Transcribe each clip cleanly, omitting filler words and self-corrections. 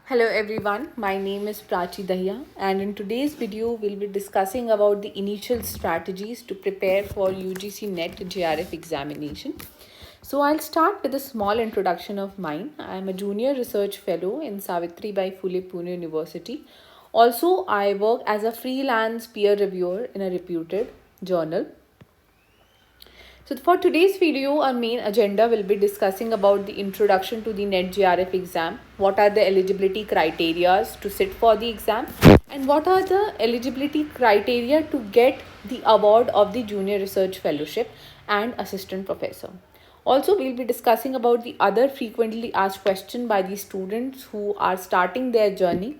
Hello everyone, my name is Prachi Dahiya and in today's video we'll be discussing about the initial strategies to prepare for UGC NET-JRF examination. So I'll start with a small introduction of mine. I am a junior research fellow in Savitribai Phule Pune University. Also, I work as a freelance peer reviewer in a reputed journal. So for today's video, our main agenda will be discussing about the introduction to the NET-JRF exam, what are the eligibility criteria to sit for the exam, and what are the eligibility criteria to get the award of the Junior Research Fellowship and Assistant Professor. Also, we'll be discussing about the other frequently asked questions by the students who are starting their journey.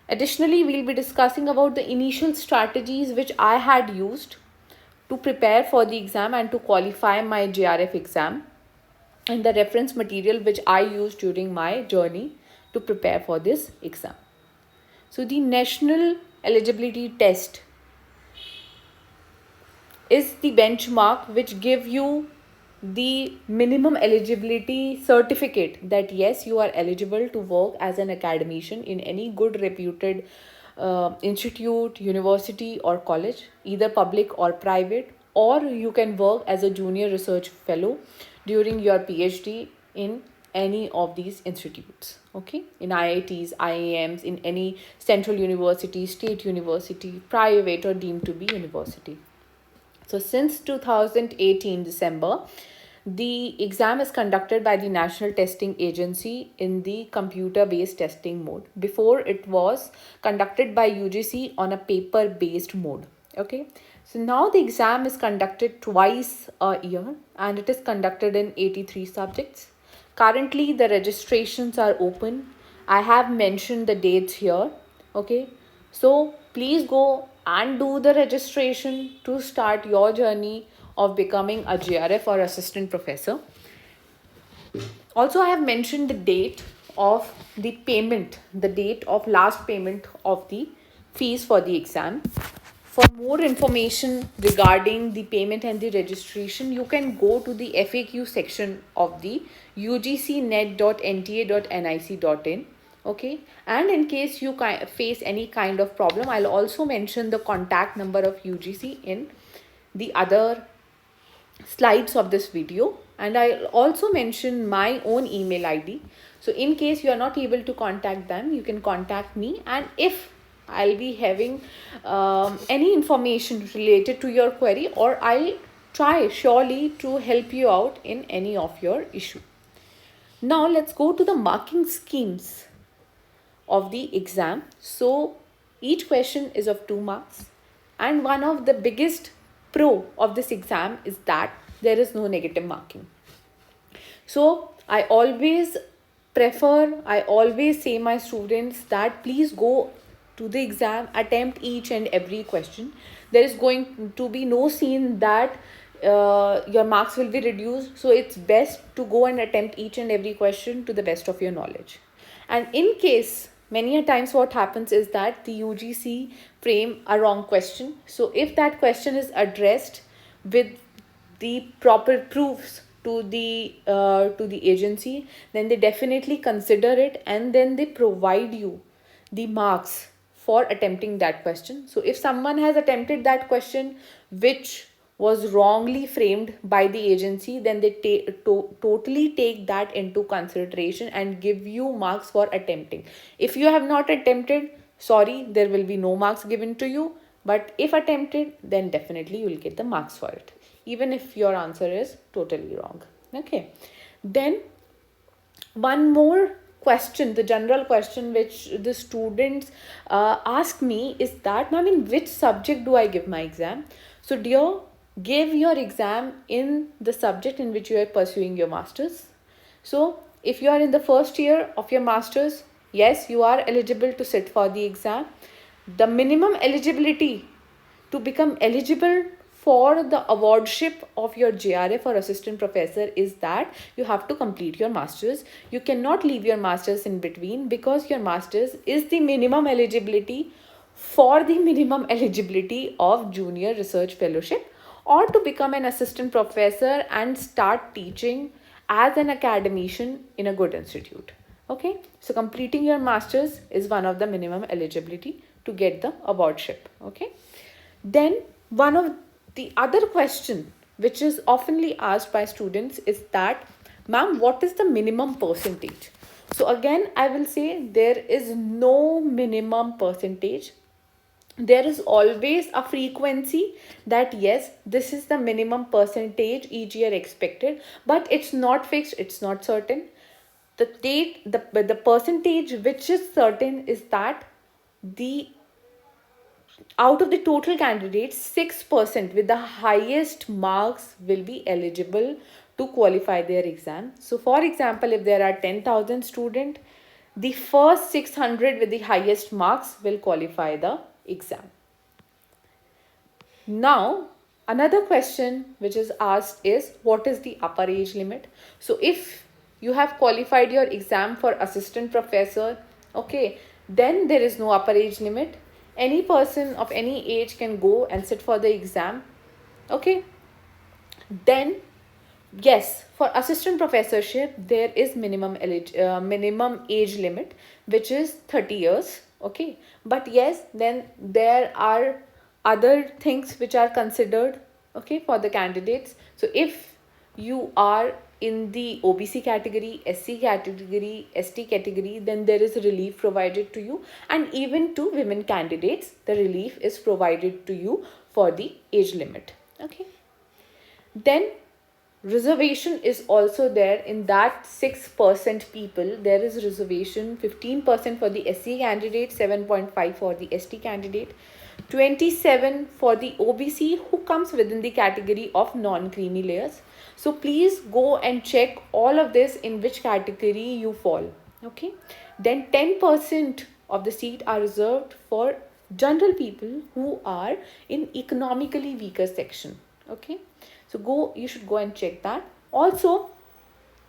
Additionally, we'll be discussing about the initial strategies which I had used to prepare for the exam and to qualify my JRF exam, and the reference material which I used during my journey to prepare for this exam. So the national eligibility test is the benchmark which give you the minimum eligibility certificate that yes, you are eligible to work as an academician in any good reputed institute, university or college, either public or private, or you can work as a junior research fellow during your PhD in any of these institutes, okay, in IITs, IIMs, in any central university, state university, private or deemed to be university. So since 2018 December, the exam is conducted by the National Testing Agency in the computer-based testing mode. Before, it was conducted by UGC on a paper-based mode. Okay, so now the exam is conducted twice a year and it is conducted in 83 subjects. Currently, the registrations are open. I have mentioned the dates here. Okay, so please go and do the registration to start your journey of becoming a JRF or assistant professor. Also, I have mentioned the date of the payment, the date of last payment of the fees for the exam. For more information regarding the payment and the registration, you can go to the FAQ section of the ugcnet.nta.nic.in. Okay, and in case you face any kind of problem, I'll also mention the contact number of UGC in the other slides of this video, and I'll also mention my own email ID. So in case you are not able to contact them, you can contact me, and if I'll be having any information related to your query, or I'll try surely to help you out in any of your issue. Now let's go to the marking schemes of the exam. So each question is of 2 marks, and one of the biggest pro of this exam is that there is no negative marking. So I always say my students that please go to the exam, attempt each and every question. There is going to be no scene that your marks will be reduced. So it's best to go and attempt each and every question to the best of your knowledge. And in case many a times what happens is that the UGC frame a wrong question. So if that question is addressed with the proper proofs to the agency, then they definitely consider it and then they provide you the marks for attempting that question. So if someone has attempted that question which was wrongly framed by the agency, then they totally take that into consideration and give you marks for attempting. If you have not attempted, sorry, there will be no marks given to you. But if attempted, then definitely you will get the marks for it, even if your answer is totally wrong. Okay, then one more question, the general question which the students ask me is that, ma'am, in which subject do I give my exam? So dear, give your exam in the subject in which you are pursuing your masters. So if you are in the first year of your masters, yes, you are eligible to sit for the exam. The minimum eligibility to become eligible for the awardship of your JRF or assistant professor is that you have to complete your masters. You cannot leave your masters in between, because your masters is the minimum eligibility for the minimum eligibility of junior research fellowship, or to become an assistant professor and start teaching as an academician in a good institute. Okay, so completing your master's is one of the minimum eligibility to get the awardship. Okay, then one of the other question which is oftenly asked by students is that, ma'am, what is the minimum percentage? So again, I will say there is no minimum percentage. There is always a frequency that yes, this is the minimum percentage each year expected, but it's not fixed, it's not certain. The percentage which is certain is that the out of the total candidates, 6% with the highest marks will be eligible to qualify their exam. So for example, if there are 10,000 students, the first 600 with the highest marks will qualify the exam. Now, another question which is asked is, what is the upper age limit? So if you have qualified your exam for assistant professor, okay, then there is no upper age limit. Any person of any age can go and sit for the exam. Okay, then yes, for assistant professorship there is minimum age limit, which is 30 years. Okay, but yes, then there are other things which are considered, okay, for the candidates. So if you are in the OBC category, SC category, ST category, then there is relief provided to you, and even to women candidates the relief is provided to you for the age limit. Okay, then reservation is also there. In that 6% people, there is reservation, 15% for the SC candidate, 7.5 for the ST candidate, 27 for the OBC who comes within the category of non-creamy layers. So please go and check all of this in which category you fall. Okay, then 10% of the seat are reserved for general people who are in economically weaker section. Okay, so you should go and check that. Also,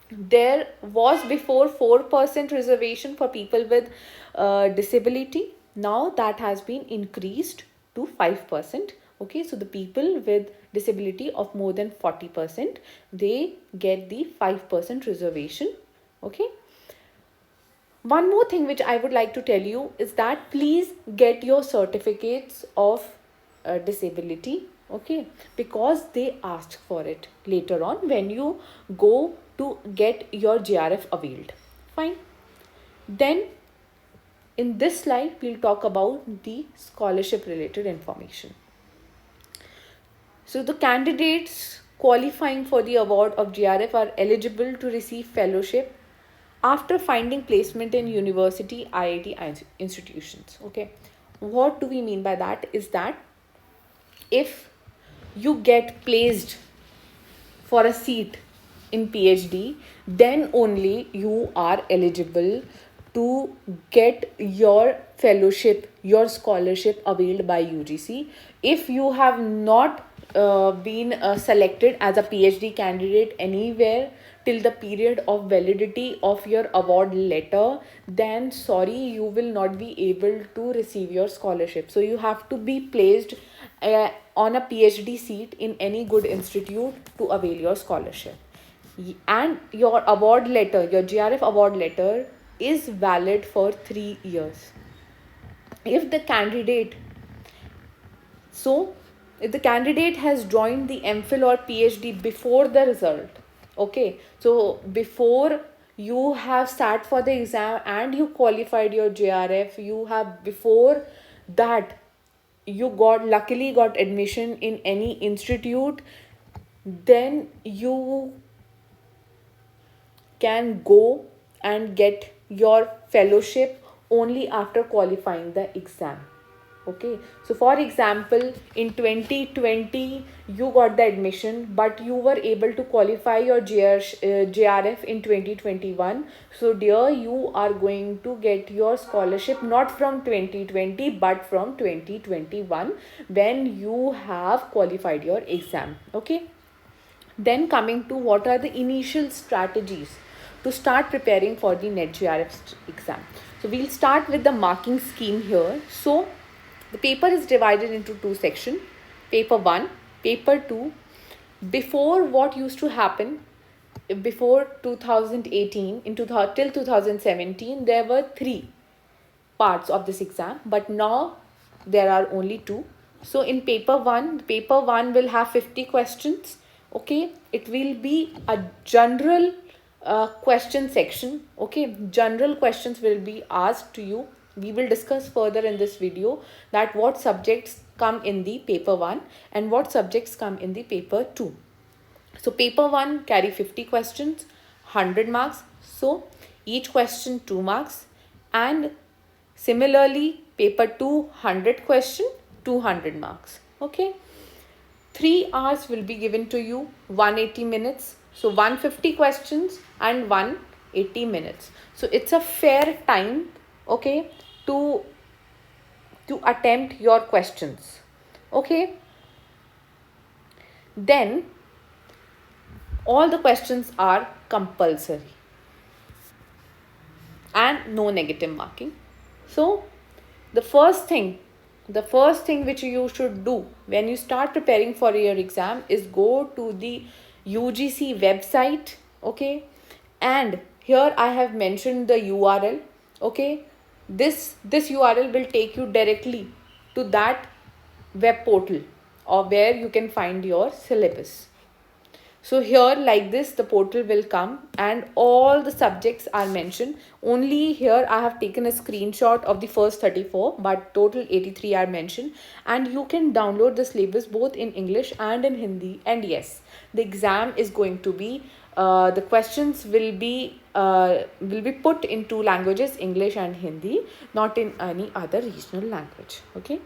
there was before 4% reservation for people with disability. Now that has been increased to 5%. Okay, so the people with disability of more than 40%, they get the 5% reservation. Okay, one more thing which I would like to tell you is that please get your certificates of disability. Okay, because they ask for it later on when you go to get your JRF availed. Fine. Then in this slide we'll talk about the scholarship related information. So the candidates qualifying for the award of JRF are eligible to receive fellowship after finding placement in university, IIT institutions. Okay, what do we mean by that is that if you get placed for a seat in PhD, then only you are eligible to get your fellowship, your scholarship availed by UGC. If you have not been selected as a PhD candidate anywhere till the period of validity of your award letter, then sorry, you will not be able to receive your scholarship. So you have to be placed on a PhD seat in any good institute to avail your scholarship. And your award letter, your JRF award letter is valid for 3 years. If the candidate if the candidate has joined the MPhil or PhD before the result, okay, so before you have sat for the exam and you qualified your JRF, you have before that you luckily got admission in any institute, then you can go and get your fellowship only after qualifying the exam. Okay, so for example, in 2020 you got the admission, but you were able to qualify your JRF in 2021. So dear, you are going to get your scholarship not from 2020 but from 2021 when you have qualified your exam. Okay, then coming to what are the initial strategies to start preparing for the NET-JRF exam. So we'll start with the marking scheme here. So the paper is divided into two sections. Paper 1, paper 2. Before, what used to happen, before 2018, till 2017, there were 3 parts of this exam, but now there are only 2. So in paper 1 will have 50 questions. Okay, it will be a general question section. Okay, general questions will be asked to you. We will discuss further in this video that what subjects come in the paper 1 and what subjects come in the paper 2. So paper 1 carry 50 questions, 100 marks. So each question 2 marks. And similarly, paper 2, 100 question, 200 marks. Okay. 3 hours will be given to you, 180 minutes. So 150 questions and 180 minutes. So it's a fair time, okay, to attempt your questions. Okay. Then all the questions are compulsory and no negative marking. So the first thing which you should do when you start preparing for your exam is go to the UGC website. Okay, and here I have mentioned the URL. Okay, this URL will take you directly to that web portal or where you can find your syllabus. So here like this the portal will come and all the subjects are mentioned. Only here I have taken a screenshot of the first 34, but total 83 are mentioned, and you can download the syllabus both in English and in Hindi. And yes, the exam is going to be the questions will be put in 2 languages, English and Hindi, not in any other regional language. Okay.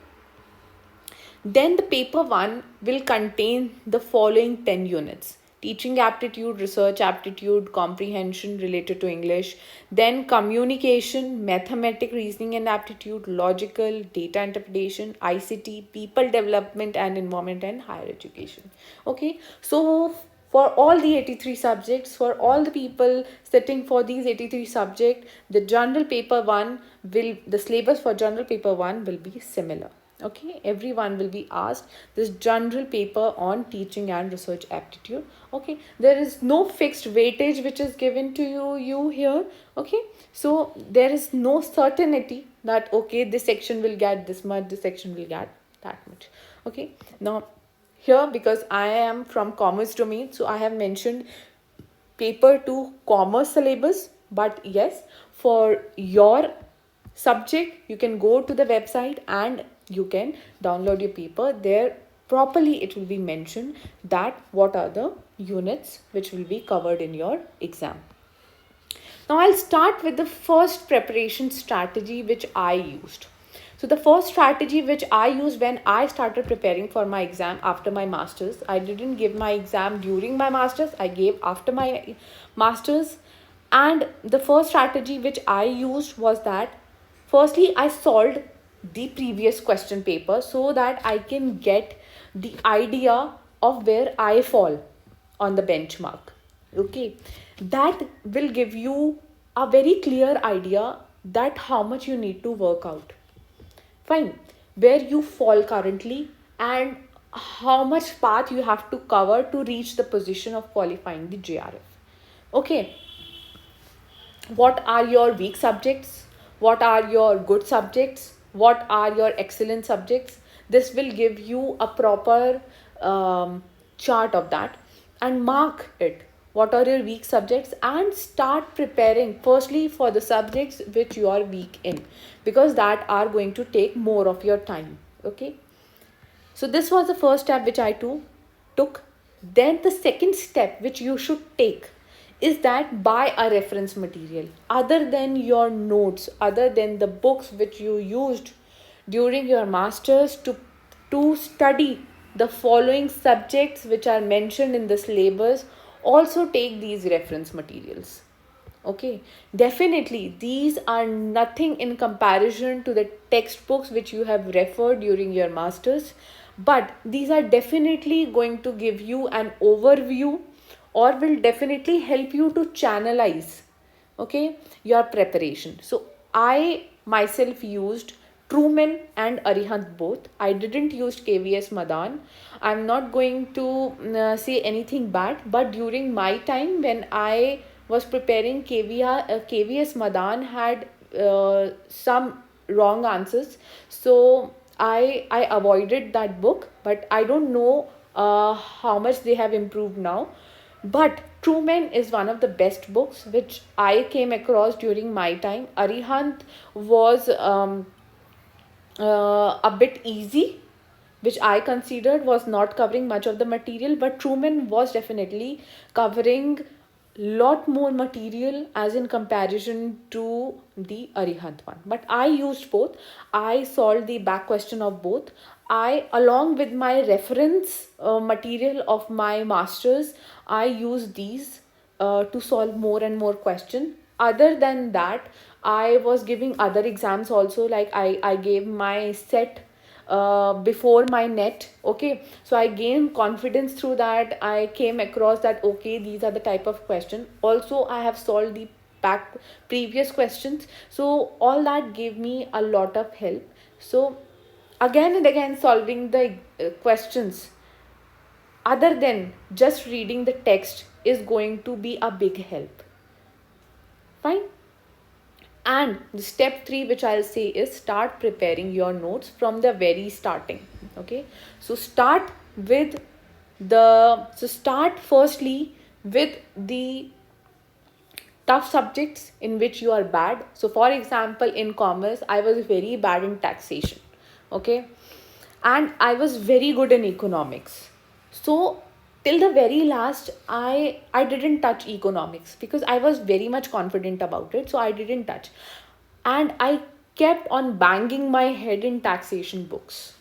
Then the paper 1 will contain the following 10 units: teaching aptitude, research aptitude, comprehension related to English, then communication, mathematic, reasoning and aptitude, logical, data interpretation, ICT, people development and environment, and higher education. Okay, so for all the 83 subjects, for all the people sitting for these 83 subjects, the syllabus for general paper 1 will be similar. Okay, everyone will be asked this general paper on teaching and research aptitude. Okay, there is no fixed weightage which is given to you here. Okay, so there is no certainty that okay, this section will get this much, this section will get that much. Okay, now here, because I am from commerce domain, so I have mentioned paper 2 commerce syllabus. But yes, for your subject you can go to the website and you can download your paper. There properly it will be mentioned that what are the units which will be covered in your exam. Now I'll start with the first preparation strategy which I used. So the first strategy which I used when I started preparing for my exam after my masters, I didn't give my exam during my masters, I gave after my masters. And the first strategy which I used was that firstly I solved the previous question paper so that I can get the idea of where I fall on the benchmark. Okay, that will give you a very clear idea that how much you need to work out. Fine, where you fall currently and how much path you have to cover to reach the position of qualifying the JRF. Okay, what are your weak subjects? What are your good subjects? What are your excellent subjects? This will give you a proper chart of that, and mark it. What are your weak subjects, and start preparing firstly for the subjects which you are weak in, because that are going to take more of your time. Okay, so this was the first step which I took. Then the second step which you should take is that buy a reference material other than your notes, other than the books which you used during your masters to study the following subjects which are mentioned in the syllabus. Also take these reference materials. Okay, definitely these are nothing in comparison to the textbooks which you have referred during your masters, but these are definitely going to give you an overview or will definitely help you to channelize, okay, your preparation. So I myself used Truman and Arihant both. I didn't use KVS Madan. I'm not going to say anything bad, but during my time when I was preparing KVS Madan had some wrong answers. So I avoided that book, but I don't know how much they have improved now. But Truman is one of the best books which I came across during my time. Arihant was a bit easy, which I considered was not covering much of the material, but Truman was definitely covering lot more material as in comparison to the Arihant one. But I used both. I solved the back question of both. I, along with my reference material of my masters, I used these to solve more and more questions. Other than that, I was giving other exams also, like I gave my set before my net. Okay, so I gained confidence through that. I came across that okay, these are the type of question. Also, I have solved the back previous questions, so all that gave me a lot of help. So again and again solving the questions other than just reading the text is going to be a big help. Fine. And the step 3 which I'll say is start preparing your notes from the very starting. Okay, so start firstly with the tough subjects in which you are bad. So for example, in commerce I was very bad in taxation. Okay, and I was very good in economics. So till the very last, I didn't touch economics because I was very much confident about it. So I didn't touch, and I kept on banging my head in taxation books.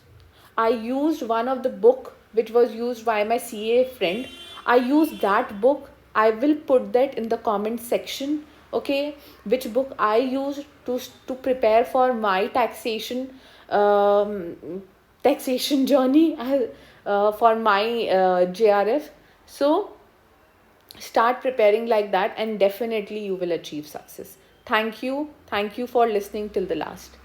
I used one of the book which was used by my CA friend. I used that book. I will put that in the comment section. Okay, which book I used to prepare for my taxation journey for my JRF. So start preparing like that, and definitely you will achieve success. Thank you for listening till the last.